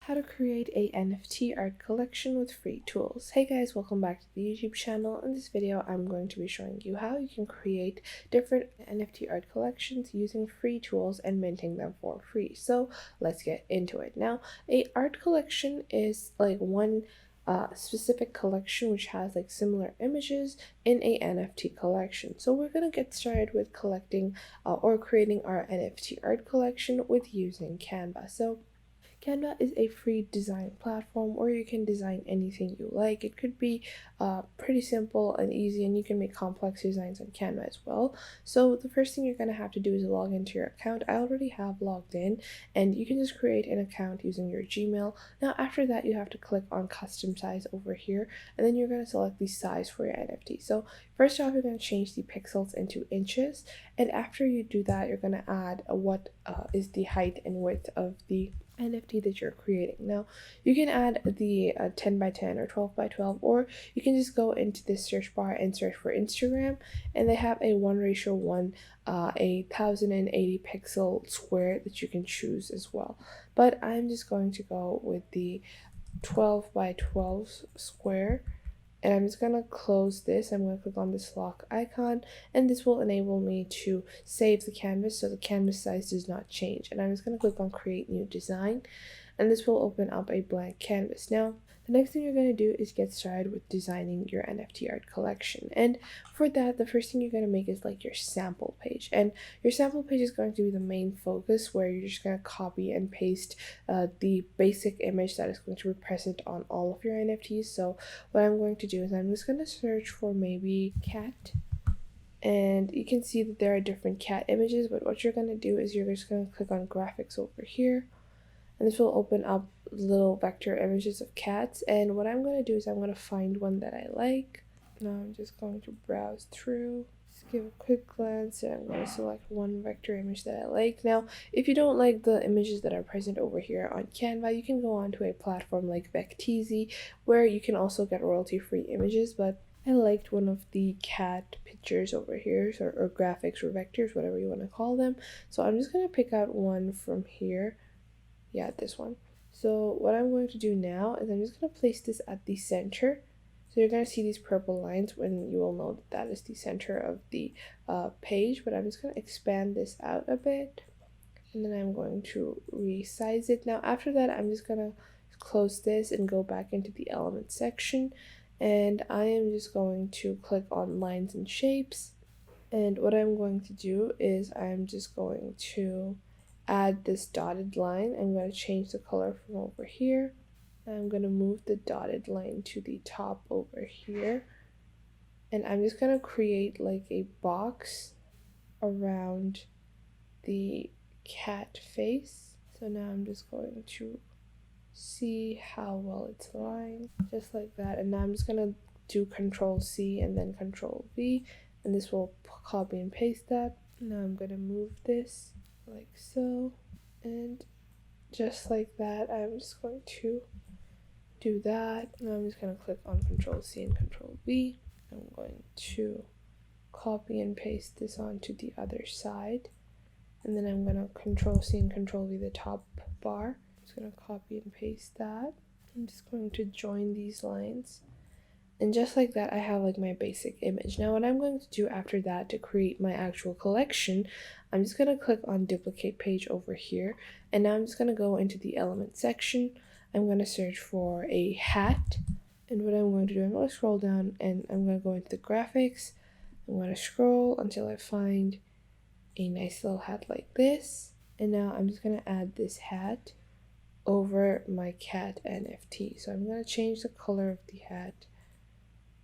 How to create a NFT art collection with free tools. Hey guys, welcome back to the YouTube channel. In this video, I'm going to be showing you how you can create different NFT art collections using free tools and minting them for free. So let's get into it. Now, a art collection is like one specific collection which has like similar images in a NFT collection. So we're going to get started with collecting or creating our NFT art collection with using Canva. So Canva is a free design platform where you can design anything you like. It could be pretty simple and easy, and you can make complex designs on Canva as well. So the first thing you're going to have to do is log into your account. I already have logged in, and you can just create an account using your Gmail. Now after that, you have to click on custom size over here, and then you're going to select the size for your NFT. So first off, you're going to change the pixels into inches, and after you do that, you're going to add what is the height and width of the NFT that you're creating. Now you can add the 10 by 10 or 12 by 12, or you can just go into this search bar and search for Instagram, and they have a 1:1 a 1080 pixel square that you can choose as well, but I'm just going to go with the 12 by 12 square, and I'm just going to close this. I'm going to click on this lock icon, and this will enable me to save the canvas so the canvas size does not change. And I'm just going to click on create new design, and this will open up a blank canvas. Now the next thing you're going to do is get started with designing your NFT art collection, and for that the first thing you're going to make is like your sample page, and your sample page is going to be the main focus, where you're just going to copy and paste the basic image that is going to be present on all of your NFTs. So what I'm going to do is I'm just going to search for maybe cat, and you can see that there are different cat images, but what you're going to do is you're just going to click on graphics over here, and this will open up little vector images of cats. And what I'm going to do is I'm going to find one that I like. Now I'm just going to browse through, just give a quick glance, and I'm going to select one vector image that I like. Now if you don't like the images that are present over here on Canva, you can go on to a platform like Vecteezy, where you can also get royalty free images, but I liked one of the cat pictures over here, or graphics or vectors, whatever you want to call them. So I'm just going to pick out one from here. Yeah, this one. So what I'm going to do now is I'm just going to place this at the center. So you're going to see these purple lines, when you will know that that is the center of the page. But I'm just going to expand this out a bit, and then I'm going to resize it. Now after that, I'm just going to close this and go back into the element section, and I am just going to click on lines and shapes. And what I'm going to do is I'm just going to add this dotted line. I'm going to change the color from over here. I'm going to move the dotted line to the top over here, and I'm just going to create like a box around the cat face. So now I'm just going to see how well it's lying, just like that. And now I'm just going to do Control C and then Control V, and this will copy and paste that. Now I'm going to move this like so, and just like that, I'm just going to do that. Now I'm just going to click on Control C and Control V. I'm going to copy and paste this onto the other side, and then I'm going to Control C and Control V the top bar. I'm just going to copy and paste that. I'm just going to join these lines, and just like that, I have like my basic image. Now what I'm going to do after that to create my actual collection, I'm just going to click on duplicate page over here, and now I'm just going to go into the element section. I'm going to search for a hat, and what I'm going to do, I'm going to scroll down, and I'm going to go into the graphics. I'm going to scroll until I find a nice little hat like this, and now I'm just going to add this hat over my cat NFT. So I'm going to change the color of the hat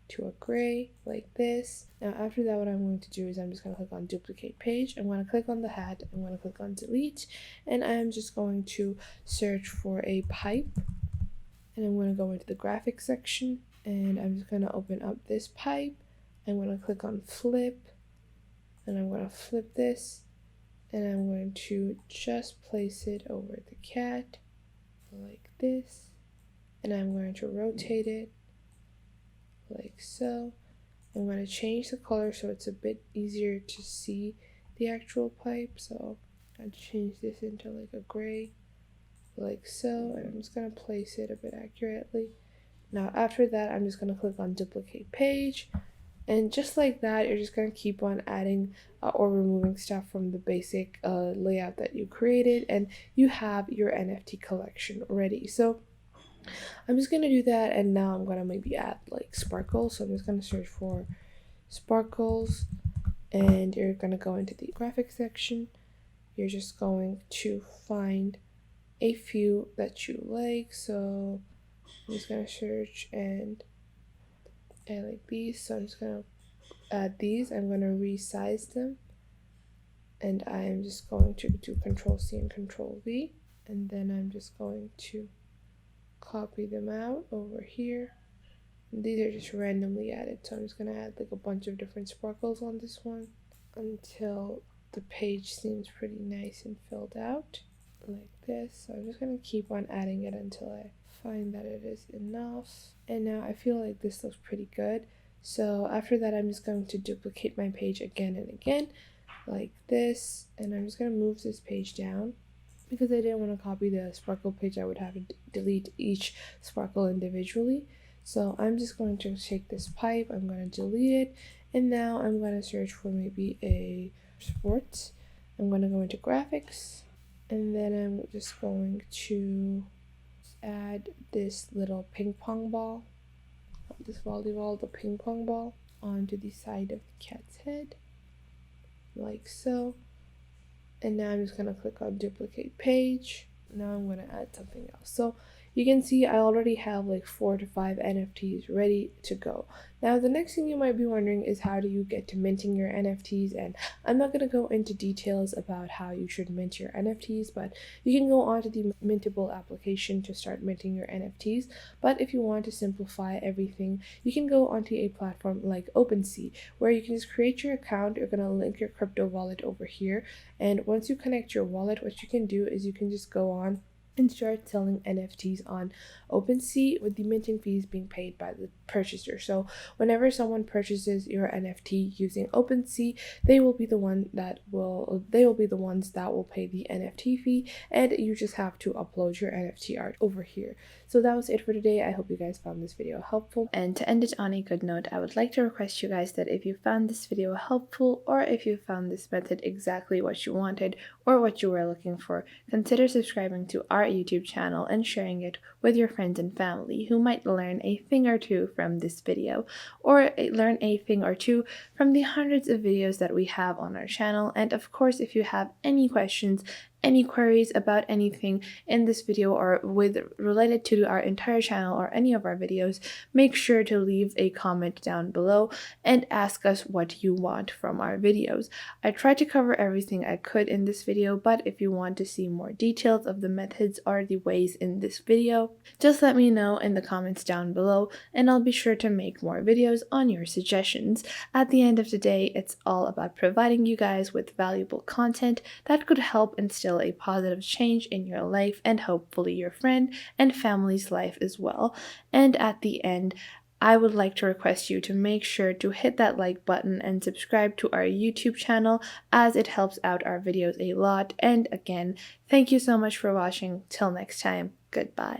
to a gray like this. Now after that, what I'm going to do is I'm just going to click on duplicate page. I'm going to click on the hat, I'm going to click on delete, and I'm just going to search for a pipe, and I'm going to go into the graphics section, and I'm just going to open up this pipe. I'm going to click on flip, and I'm going to flip this, and I'm going to just place it over the cat like this, and I'm going to rotate it like so. I'm going to change the color so it's a bit easier to see the actual pipe. So I'll change this into like a gray like so, and I'm just going to place it a bit accurately. Now after that, I'm just going to click on duplicate page, and just like that, you're just going to keep on adding or removing stuff from the basic layout that you created, and you have your NFT collection ready. So I'm just going to do that, and now I'm going to maybe add like sparkles. So I'm just going to search for sparkles, and you're going to go into the graphic section. You're just going to find a few that you like. So I'm just going to search, and I like these, so I'm just going to add these. I'm going to resize them, and I am just going to do Control C and Control V, and then I'm just going to copy them out over here. And these are just randomly added, so I'm just going to add like a bunch of different sparkles on this one until the page seems pretty nice and filled out like this. So I'm just going to keep on adding it until I find that it is enough. And now I feel like this looks pretty good. So after that, I'm just going to duplicate my page again and again like this, and I'm just going to move this page down because I didn't want to copy the sparkle page. I would have to delete each sparkle individually. So I'm just going to take this pipe, I'm going to delete it, and now I'm going to search for maybe a sports. I'm going to go into graphics, and then I'm just going to add this little ping pong ball, this volleyball, the ping pong ball, onto the side of the cat's head like so. And now I'm just going to click on duplicate page. Now I'm going to add something else. So you can see I already have like 4 to 5 NFTs ready to go. Now the next thing you might be wondering is, how do you get to minting your NFTs? And I'm not going to go into details about how you should mint your NFTs, but you can go onto the Mintable application to start minting your NFTs. But if you want to simplify everything, you can go onto a platform like OpenSea, where you can just create your account. You're going to link your crypto wallet over here, and once you connect your wallet, what you can do is you can just go on and start selling NFTs on OpenSea, with the minting fees being paid by the purchaser. So whenever someone purchases your NFT using OpenSea, they will be the ones that will pay the NFT fee, and you just have to upload your NFT art over here. So that was it for today. I hope you guys found this video helpful. And to end it on a good note, I would like to request you guys that if you found this video helpful, or if you found this method exactly what you wanted or what you were looking for, consider subscribing to our YouTube channel and sharing it with your friends and family who might learn a thing or two from this video, or learn a thing or two from the hundreds of videos that we have on our channel. And of course, if you have any questions, any queries about anything in this video or related to our entire channel or any of our videos, make sure to leave a comment down below and ask us what you want from our videos. I tried to cover everything I could in this video, but if you want to see more details of the methods or the ways in this video, just let me know in the comments down below, and I'll be sure to make more videos on your suggestions. At the end of the day, it's all about providing you guys with valuable content that could help instill a positive change in your life, and hopefully your friend and family's life as well. And at the end, I would like to request you to make sure to hit that like button and subscribe to our YouTube channel, as it helps out our videos a lot. And again, thank you so much for watching. Till next time, goodbye.